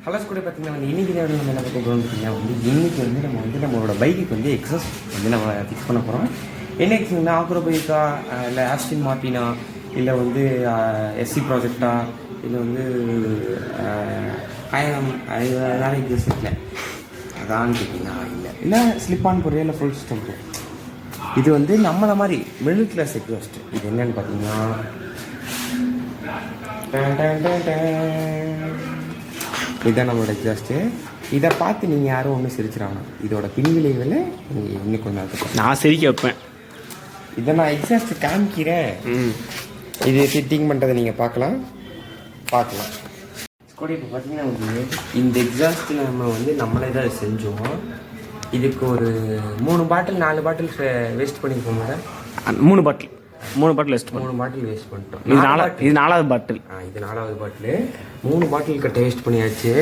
Colours கூட பார்த்தீங்கன்னா வந்து இன்றைக்கி நம்ம என்ன பார்க்க போகிறோம்னு பார்த்தீங்கன்னா வந்து இன்றைக்கி வந்து நம்ம வந்து நம்மளோட பைக்குக்கு வந்து எக்ஸஸ் வந்து நம்ம ஃபிக்ஸ் பண்ண போகிறோம். என்ன எக்ஸஸ்னா ஆக்ரோ பைக்கா, இல்லை ஆஸ்டின் மார்ட்டினா, இல்லை வந்து எஸ்சி ப்ராஜெக்டா, இல்லை வந்து வேறு எக்ஸஸ் இல்லை அதான்னு கேட்டிங்கன்னா இல்லை ஸ்லிப்பான் போடுறியா இல்லை ஃபுல் சிஸ்டம். இது வந்து நம்மளை மாதிரி மிடில் கிளாஸ் எக்ஸாஸ்ட். இது என்னென்னு பார்த்தீங்கன்னா இதுதான் நம்மளோட எக்ஸாஸ்ட்டு. இதை பார்த்து நீங்கள் யாரும் ஒன்றும் சிரிச்சிடாங்க. இதோட பின்விளைவுகளை நீங்கள் இன்னும் கொஞ்சம் நாள் நான் சிரிக்க வைப்பேன். இதை நான் எக்ஸாஸ்ட்டு காமிக்கிறேன். இது ஃபிட்டிங் பண்ணுறதை நீங்கள் பார்க்கலாம். கூட இப்போ பார்த்தீங்கன்னா வந்து இந்த எக்ஸாஸ்ட்டு நம்ம வந்து நம்மளே தான் செஞ்சோம். இதுக்கு ஒரு 3 பாட்டில் 4 பாட்டில் வேஸ்ட் பண்ணியிருக்கோம். Madam 3 bottle waste 3 bottle waste பண்ணிட்டோம். இது 4வது பாட்டில். இது 4வது பாட்டில். 3 பாட்டில் கிட்ட வேஸ்ட் பண்ணியாச்சு.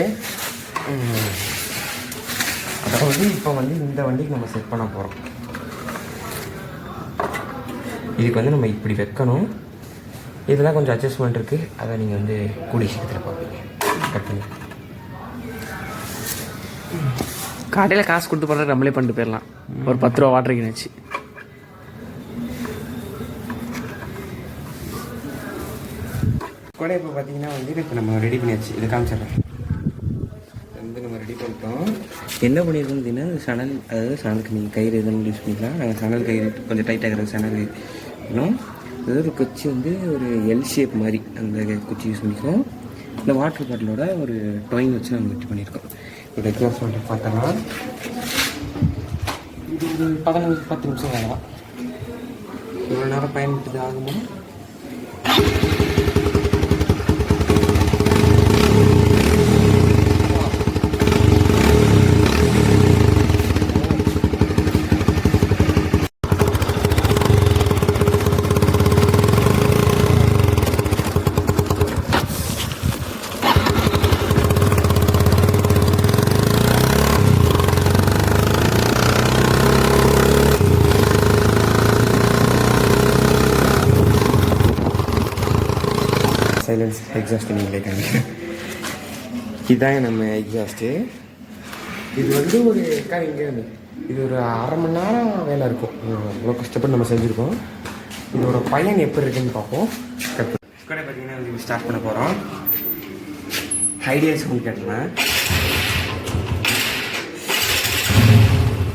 அதாவது இப்போ வந்து இந்த வண்டிக்கு நம்ம செட் பண்ண போகிறோம். இதுக்கு வந்து நம்ம இப்படி வைக்கணும். இதெல்லாம் கொஞ்சம் அட்ஜஸ்ட்மெண்ட் இருக்குது. அதை நீங்கள் வந்து கூடிய சீக்கிரத்தில் பார்ப்பீங்க. கட் பண்ணி கடையில் காசு கொடுத்து போடுறது நம்மளே பண்ணிட்டு போயிடலாம். ஒரு 10 ரூபா வாட்டர் கிணச்சு. கூட இப்போ பார்த்தீங்கன்னா வந்து இப்போ நம்ம ரெடி பண்ணியாச்சு. இதை காமிச்சிடுறேன். வந்து நம்ம ரெடி பண்ணிட்டோம். என்ன பண்ணியிருக்கோம் அப்படின்னா சணல், அதாவது சணலுக்கு நீங்கள் கயிறு எதுவும் யூஸ் பண்ணிக்கலாம். நாங்கள் சணல் கயிறு கொஞ்சம் டைட் ஆகிற சணல் இன்னும் அதாவது ஒரு குச்சி வந்து ஒரு எல் ஷேப் மாதிரி அந்த குச்சி யூஸ் பண்ணிக்கிறோம். இந்த வாட்டர் பாட்டிலோட ஒரு டொயின் வச்சு நாங்கள் வெட்டி பண்ணியிருக்கோம். இப்போ எக்ஸாஸ்ட் பண்ணி பார்த்தோம்னா இது ஒரு 15-10 நிமிஷம் வேகலாம். இவ்வளோ நேரம் பயன்படுத்தி ஆகுமா? சைலன்ஸ் எக்ஸாஸ்ட் நீங்களே காமிங்க. இதுதாங்க நம்ம எக்ஸாஸ்ட்டு. இது வந்து ஒரு இங்கே இது ஒரு 1/2 மணி நேரம் வேலை இருக்கும். இவ்வளோ கஷ்டப்பட்டு நம்ம செஞ்சுருக்கோம். இதோட பயன் எப்படி இருக்குன்னு பார்ப்போம். கூட பார்த்தீங்கன்னா வந்து ஸ்டார்ட் பண்ண போகிறோம். ஐடியாஸ் ஒன்று கேட்டேன்.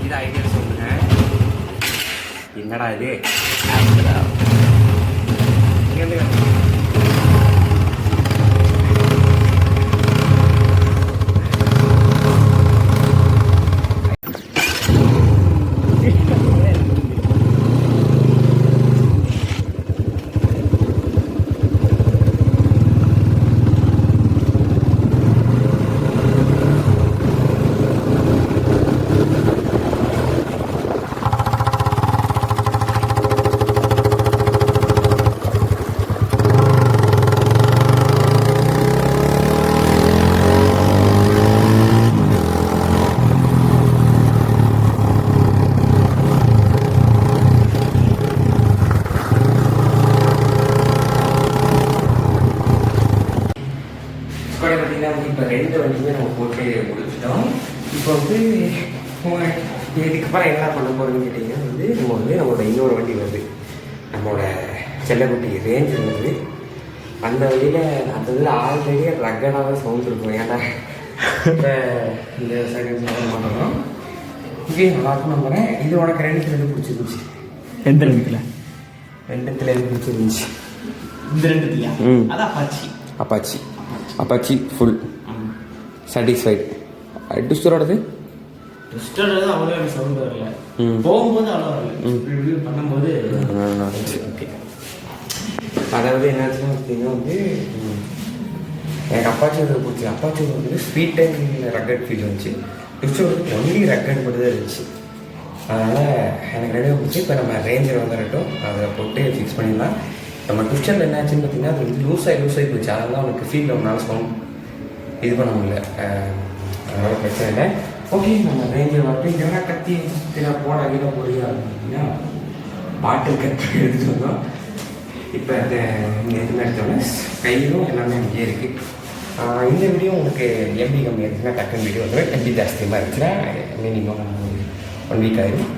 இது ஐடியாஸ் ஒன்றுங்க. என்னடா இது இங்கேருந்து இப்போ 2 வண்டியுமே நம்ம போட்டு முடிச்சிட்டோம். இப்போ வந்து இதுக்கப்புறம் என்ன பண்ண போகிறோம்னு கேட்டிங்கன்னா வந்து நம்மளோட இன்னொரு வண்டி வருது. நம்மளோட செல்லக்குட்டி ரேஞ்ச் வருது. அந்த வழியில் ஆல்ரெடி ரக்கடாக சவுண்ட் இருக்கும். ஏன்னா இப்போ இந்த செகண்ட் பண்ணுறோம். இங்கே நல்லாயிருக்கும் நம்புறேன். இது உனக்கு 2 பிடிச்சிருந்துச்சு. எந்த 2 பிடிச்சிருந்துச்சு? இந்த 2 அதான் அப்பாச்சி ஃபுல் சாட்டிஸ்ஃபைட். ட்விஸ்டரோடது அவ்வளோ சவுண்ட் வரல. போகும்போது அவ்வளோ வரல. பண்ணும்போது ஓகே. அதாவது என்னாச்சுன்னா பார்த்தீங்கன்னா வந்து எனக்கு அப்பாச்சி பிடிச்சி. அப்பாச்சி வந்து ஸ்பீட் அண்ட் ரக்கட் ஃபீல் இருந்துச்சு. ட்விஸ்டர் வந்து ஒன்லி ரக்கட் மட்டும் தான் இருந்துச்சு. அதனால் எனக்கு ரெடியாக பிடிச்சி. இப்போ நம்ம ரேஞ்சர் வந்துடட்டும், அதை போட்டு ஃபிக்ஸ் பண்ணிடலாம். நம்ம ட்விஸ்டரில் என்னாச்சுன்னு பார்த்தீங்கன்னா அது வந்து லூஸாகி போச்சு. அதெல்லாம் அவனுக்கு ஃபீல் அவனால் சவுண்ட் இது பண்ண முடியல. அதனால் பிரச்சனை இல்லை. ஓகே, நம்ம ரேஞ்சர் வரட்டும். இதெல்லாம் கத்தி போட அங்கே போடுறியா அப்படின்னா பாட்டில் கத்தி எடுத்துகிட்டு வந்தோம். இப்போ இந்த இதில் எடுத்தோன்னே கையிலும் எல்லாமே இங்கே இருக்குது. இந்த வீடியோ உங்களுக்கு எம்பி கம்மி இருந்துச்சுன்னா டக்குன்னு வீடியோ வந்துடும். எம்பி ஜாஸ்தியமாக இருந்துச்சுன்னா மினிமம் 1 வீக் ஆகிடும்.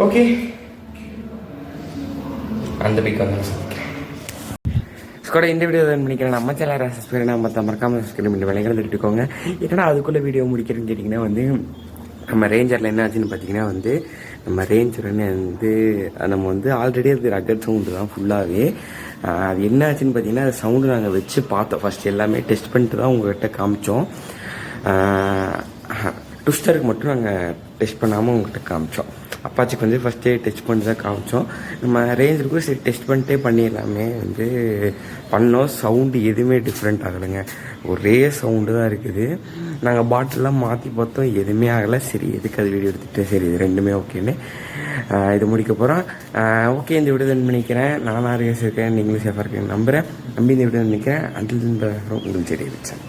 ஓகே, அந்த வீக் வந்து நான் சந்திக்கிறேன். கூட இந்த வீடியோ தான் பண்ணிக்கிறேன். நம்ம சேனல் சப்ஸ்கிரைப் நம்ம மறக்காமல் சப்ஸ்கிரைப் பண்ணி விலைகளை திருட்டுக்கோங்க. ஏன்னா அதுக்குள்ளே வீடியோ முடிக்கிறேன்னு கேட்டிங்கன்னா வந்து நம்ம ரேஞ்சரில் என்ன ஆச்சுன்னு பார்த்தீங்கன்னா வந்து நம்ம ரேஞ்சர்னு வந்து நம்ம வந்து ஆல்ரெடி அது ரக்கட் சவுண்டு தான் ஃபுல்லாகவே. அது என்ன ஆச்சுன்னு பார்த்தீங்கன்னா அது சவுண்டு நாங்கள் வச்சு பார்த்தோம். ஃபஸ்ட் எல்லாமே டெஸ்ட் பண்ணிட்டு தான் உங்கள்கிட்ட காமிச்சோம். ட்விஸ்டருக்கு மட்டும் நாங்கள் டெஸ்ட் பண்ணாமல் உங்கள்கிட்ட காமிச்சோம். அப்பாச்சிக்கு வந்து ஃபஸ்ட்டே டெஸ்ட் பண்ணி தான் காமிச்சோம். நம்ம ரேஞ்சருக்கும் சரி டெஸ்ட் பண்ணிட்டே பண்ணிடலாமே வந்து பண்ணோம். சவுண்டு எதுவுமே டிஃப்ரெண்ட் ஆகலைங்க, ஒரே சவுண்டு தான் இருக்குது. நாங்கள் பாட்டிலெலாம் மாற்றி பார்த்தோம், எதுவுமே ஆகலை. சரி எதுக்கு அது வீடியோ எடுத்துகிட்டு சரி இது ரெண்டுமே ஓகேன்னு இது முடிக்க போகிறோம். ஓகே, இந்த வீடியோ தான் நினைக்கிறேன். நானும் இருக்கேன், நீங்களும் சேஃபாக இருக்கேன் நம்புகிறேன். நம்பி இந்த வீடியோ நினைக்கிறேன். அண்டில் உங்களுக்கு சரி வச்சேன்.